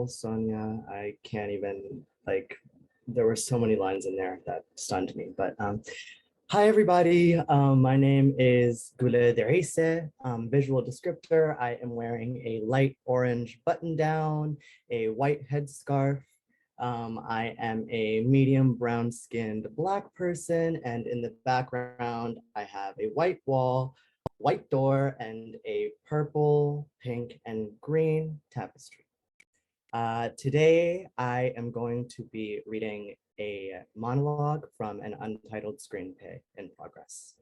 beautiful, Sonia. I can't even, like, there were so many lines in there that stunned me. But hi, everybody. My name is Gulet Isse, visual descriptor. I am wearing a light orange button down, a white headscarf. I am a medium brown skinned Black person, and in the background, I have a white wall, white door, and a purple, pink, and green tapestry. Today, I am going to be reading a monologue from an untitled screenplay in progress.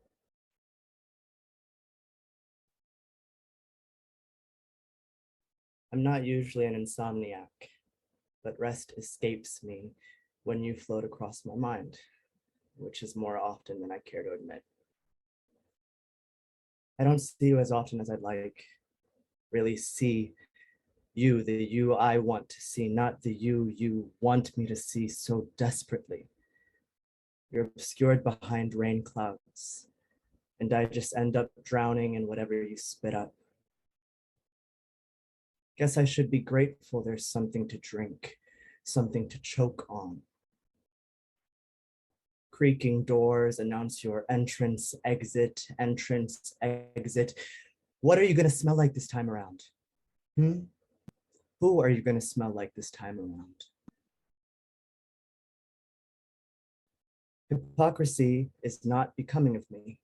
I'm not usually an insomniac, but rest escapes me when you float across my mind, which is more often than I care to admit. I don't see you as often as I'd like, really see you, the you I want to see, not the you want me to see so desperately. You're obscured behind rain clouds, and I just end up drowning in whatever you spit up. Guess I should be grateful there's something to drink, something to choke on. Creaking doors announce your entrance, exit, entrance, exit. What are you gonna smell like this time around? Who are you gonna smell like this time around? Hypocrisy is not becoming of me.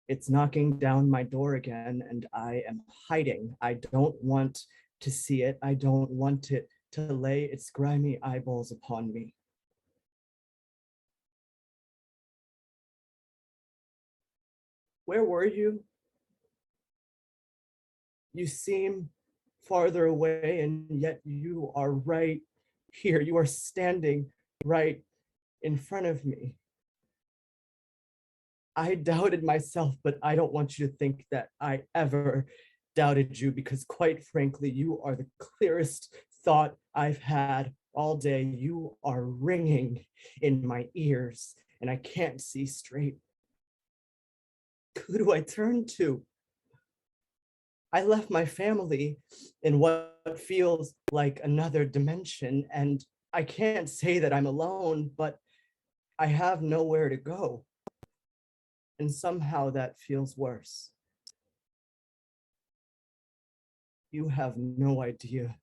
It's knocking down my door again, and I am hiding. I don't want to see it. I don't want it to lay its grimy eyeballs upon me. Where were you? You seem farther away, and yet you are right here. You are standing right in front of me. I doubted myself, but I don't want you to think that I ever doubted you, because quite frankly, you are the clearest thought I've had all day. You are ringing in my ears, and I can't see straight. Who do I turn to? I left my family in what feels like another dimension, and I can't say that I'm alone, but I have nowhere to go. And somehow that feels worse. You have no idea.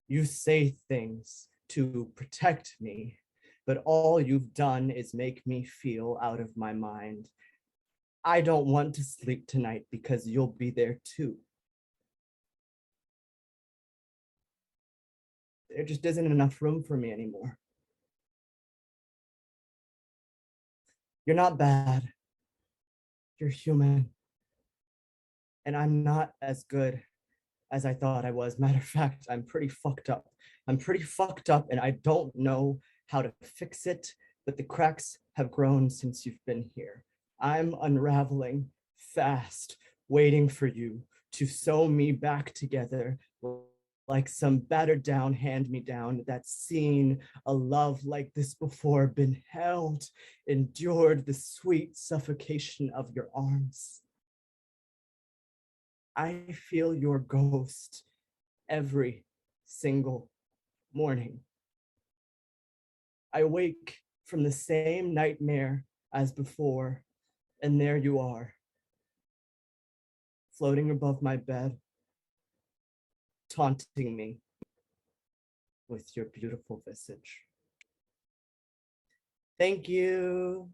You say things to protect me, but all you've done is make me feel out of my mind. I don't want to sleep tonight because you'll be there too. There just isn't enough room for me anymore. You're not bad. You're human. And I'm not as good as I thought I was. Matter of fact, I'm pretty fucked up. I'm pretty fucked up, and I don't know how to fix it, but the cracks have grown since you've been here. I'm unraveling fast, waiting for you to sew me back together like some battered down hand-me-down that's seen a love like this before, been held, endured the sweet suffocation of your arms. I feel your ghost every single morning. I wake from the same nightmare as before, and there you are, floating above my bed, taunting me with your beautiful visage. Thank you.